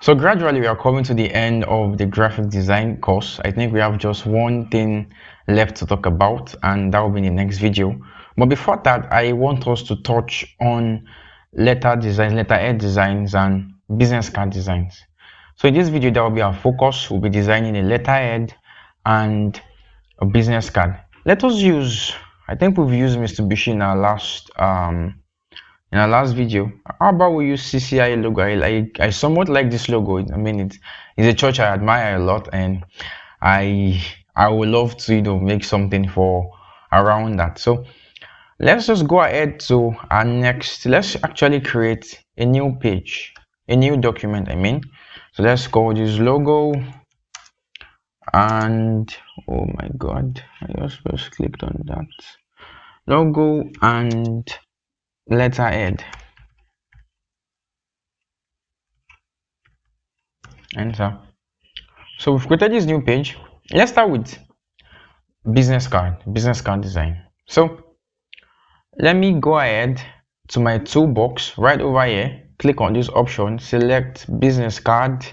So gradually we are coming to the end of the graphic design course. I think we have just one thing left to talk about, and that will be in the next video. But before that, I want us to touch on letterhead designs and business card designs. So in this video, that will be our focus. We'll be designing a letterhead and a business card. Let us use, I think we've used Mitsubishi in our last video. How about we use CCI logo? I somewhat like this logo. I mean, it's a church I admire a lot, and I would love to make something for around that. So let's just go ahead to our next. Let's actually create a new page, a new document. I mean, so let's call this logo. And oh my god, I just clicked on that logo and letterhead. Enter. So we've created this new page. Let's start with business card design. So let me go ahead to my toolbox right over here, click on this option, select business card.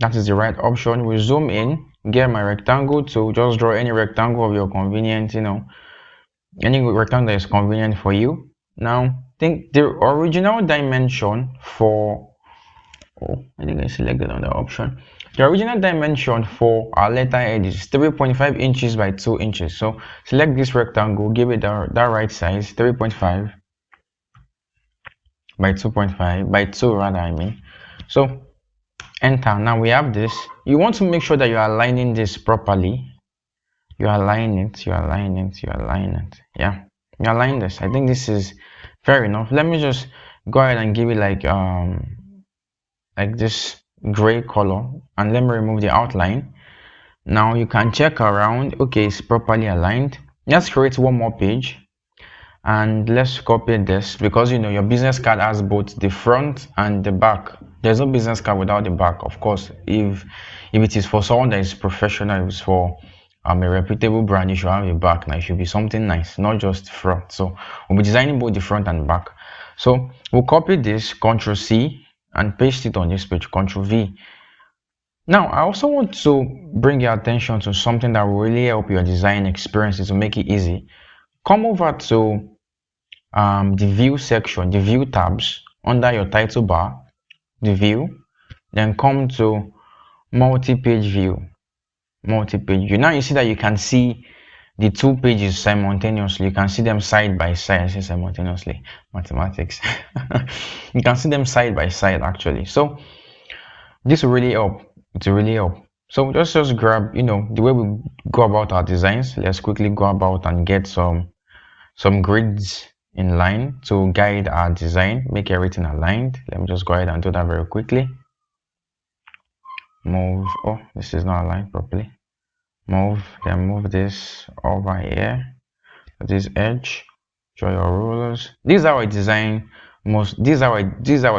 That is the right option. We zoom in, get my rectangle to just draw any rectangle of your convenience, any rectangle that is convenient for you. Now think the original dimension for I think I selected on the option. The original dimension for our letterhead is 3.5 inches by 2 inches. So select this rectangle, give it that right size, 3.5 by 2.5 by 2 rather, I mean. So enter. Now we have this. You want to make sure that you are aligning this properly. You align it. Yeah, you align this. I think this is fair enough. Let me just go ahead and give it like this gray color, and let me remove the outline. Now you can check around. Okay, it's properly aligned. Let's create one more page, and let's copy this, because your business card has both the front and the back. There's no business card without the back. Of course, if it is for someone that is professional, if it's for a reputable brand, you should have a back. Now it should be something nice, not just front. So we'll be designing both the front and the back. So we'll copy this, Ctrl C, and paste it on this page, Ctrl V. Now I also want to bring your attention to something that will really help your design experiences to make it easy. Come over to the view section, the view tabs under your title bar, the view, then come to multi-page view. Now you see that you can see the two pages simultaneously. You can see them side by side. I say simultaneously, mathematics. You can see them side by side actually. So this will really help. It will really help. So just grab, the way we go about our designs. Let's quickly go about and get some grids in line to guide our design, make everything aligned. Let me just go ahead and do that very quickly. Move. Oh, this is not aligned properly. Move this over here, this edge. Draw your rulers. This is how I design this is how I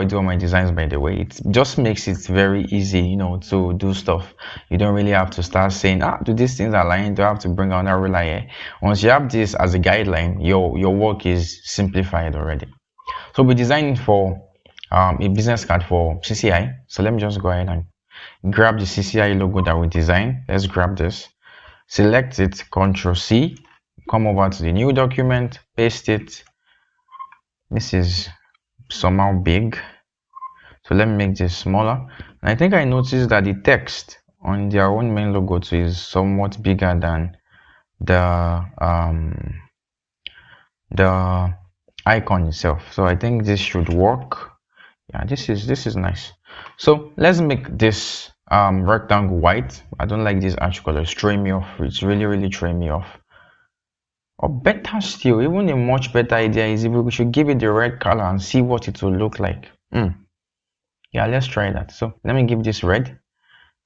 do all my designs, by the way. It just makes it very easy, to do stuff. You don't really have to start saying, do these things align? Do I have to bring out that ruler here? Once you have this as a guideline, your work is simplified already. So we're designing for a business card for CCI. So let me just go ahead and grab the CCI logo that we designed. Let's grab this, select it, Ctrl C, come over to the new document, paste it. This is somehow big, so let me make this smaller. And I think I noticed that the text on their own main logo too is somewhat bigger than the icon itself. So I think this should work. Yeah, this is nice. So let's make this rectangle white. I don't like this arch color. It's throwing me off. It's really throwing me off. Or better still, even a much better idea is if we should give it the red color and see what it will look like. Yeah, let's try that. So let me give this red,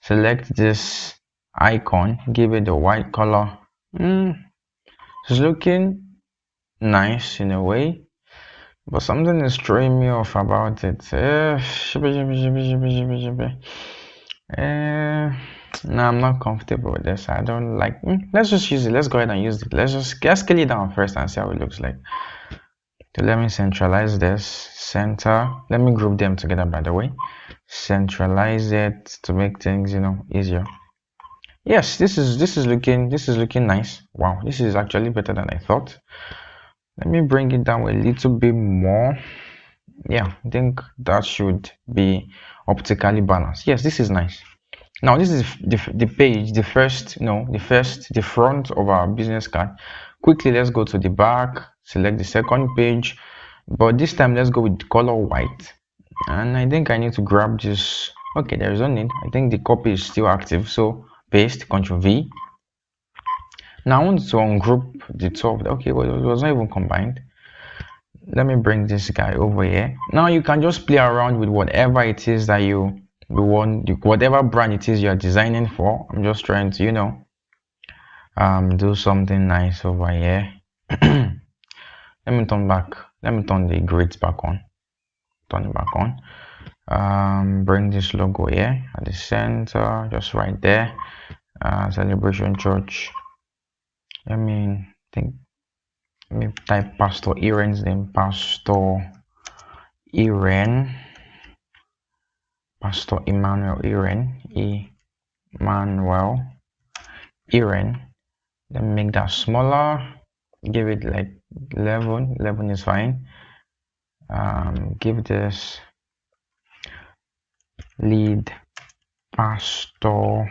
select this icon, give it the white color. It's looking nice in a way, but something is throwing me off about it. No, I'm not comfortable with this. I don't like. Let's just use it. Let's go ahead and use it. Let's scale it down first and see how it looks like. So let me centralize this center. Let me group them together, by the way. Centralize it to make things, easier. Yes, this is looking nice. Wow, this is actually better than I thought. Let me bring it down a little bit more. Yeah, I think that should be optically balanced. Yes, this is nice. Now this is the page, the front of our business card. Quickly, let's go to the back, select the second page, but this time let's go with color white. And I think I need to grab this. Okay, there is no need. I think the copy is still active, so paste, Ctrl V. Now I want to ungroup the top. Okay, well, it was not even combined. Let me bring this guy over here. Now you can just play around with whatever it is that you want, whatever brand it is you're designing for. I'm just trying to, do something nice over here. Let me turn the grids back on. Turn it back on. Bring this logo here at the center, just right there. Celebration Church. Let me type Pastor Iren's name. Pastor Emmanuel Iren. Let me make that smaller. Give it like 11. 11 is fine. Give this lead pastor.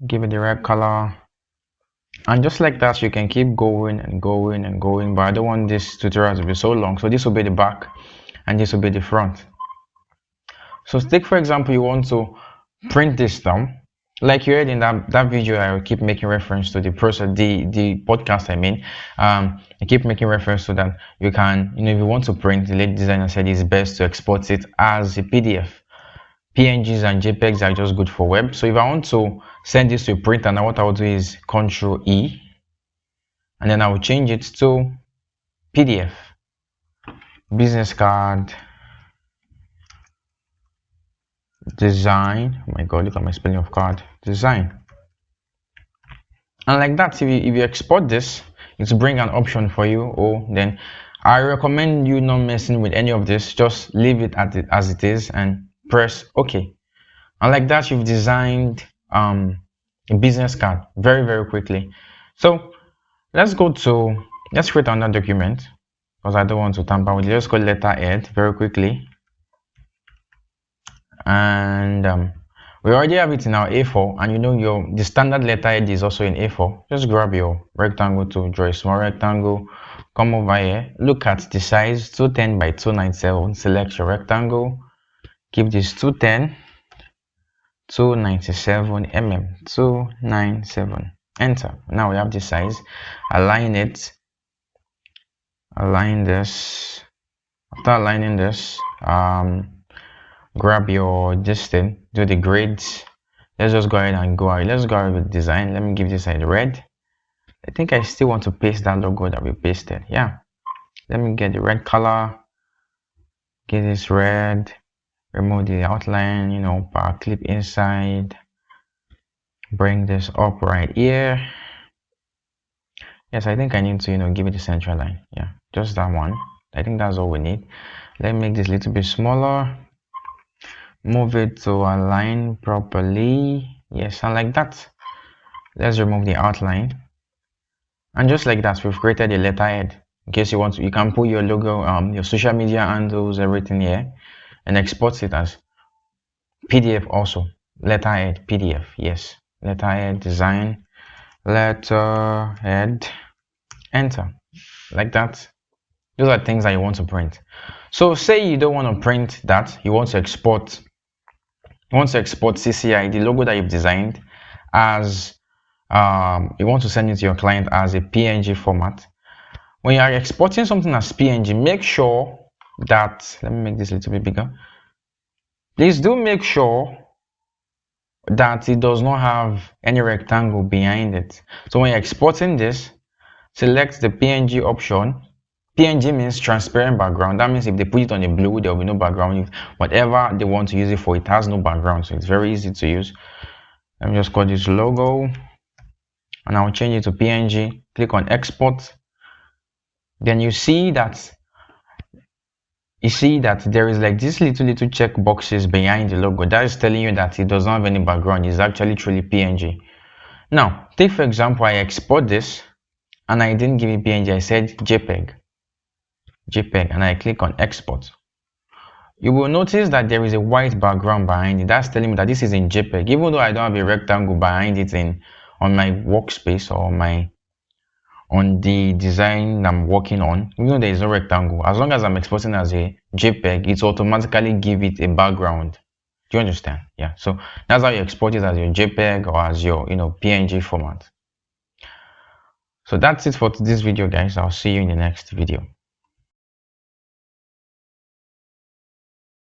Give it the red color. And just like that, you can keep going and going and going, but I don't want this tutorial to be so long. So this will be the back and this will be the front. So take, for example, you want to print this down. Like you heard in that video, I keep making reference to the process, the podcast, I mean. I keep making reference to that. You can, if you want to print, the lead designer said it's best to export it as a PDF. PNGs and JPEGs are just good for web. So if I want to send this to a printer, now what I will do is Ctrl E, and then I will change it to PDF. Business card design. Oh my god, look at my spelling of card. Design. And like that, if you export this, it's bring an option for you. Then I recommend you not messing with any of this. Just leave it as it is and press OK. And like that, you've designed a business card very, very quickly. So let's create another document, because I don't want to tamper with it. Let's go letterhead very quickly. And we already have it in our A4, and the standard letterhead is also in A4. Just grab your rectangle to draw a small rectangle. Come over here, look at the size, 210 by 297. Select your rectangle, give this 210, 297 mm, 297. Enter. Now we have the size. Align this. After aligning this, grab your distance, do the grids. Let's just go ahead and go ahead. Let's go ahead with design. Let me give this side red. I think I still want to paste that logo that we pasted. Yeah. Let me get the red color. Get this red. Remove the outline, power clip inside. Bring this up right here. Yes, I think I need to, give it a central line. Yeah, just that one. I think that's all we need. Let me make this a little bit smaller. Move it to align properly. Yes, and like that. Let's remove the outline. And just like that, we've created a letterhead. In case you want to, you can put your logo, your social media handles, everything here, and export it as PDF also. Letterhead, PDF, yes. Letterhead, design, letterhead, enter. Like that. Those are things that you want to print. So say you don't want to print that, you want to export CCI, the logo that you've designed, as you want to send it to your client as a PNG format. When you are exporting something as PNG, make sure that, let me make this a little bit bigger. Please do make sure that it does not have any rectangle behind it. So when you're exporting this, select the PNG option. PNG means transparent background. That means if they put it on a blue, there will be no background. If whatever they want to use it for, it has no background, so it's very easy to use. Let me just call this logo, and I'll change it to PNG. Click on export. then you see that there is like this little check boxes behind the logo that is telling you that it does not have any background. It's actually truly PNG. Now, take for example, I export this and I didn't give it PNG. I said JPEG, and I click on export. You will notice that there is a white background behind it. That's telling me that this is in JPEG, even though I don't have a rectangle behind it on my workspace or on the design I'm working on. Even though there is no rectangle, as long as I'm exporting as a JPEG, it automatically give it a background. Do you understand? Yeah. So that's how you export it, as your JPEG or as your PNG format. So that's it for this video, guys. I'll see you in the next video.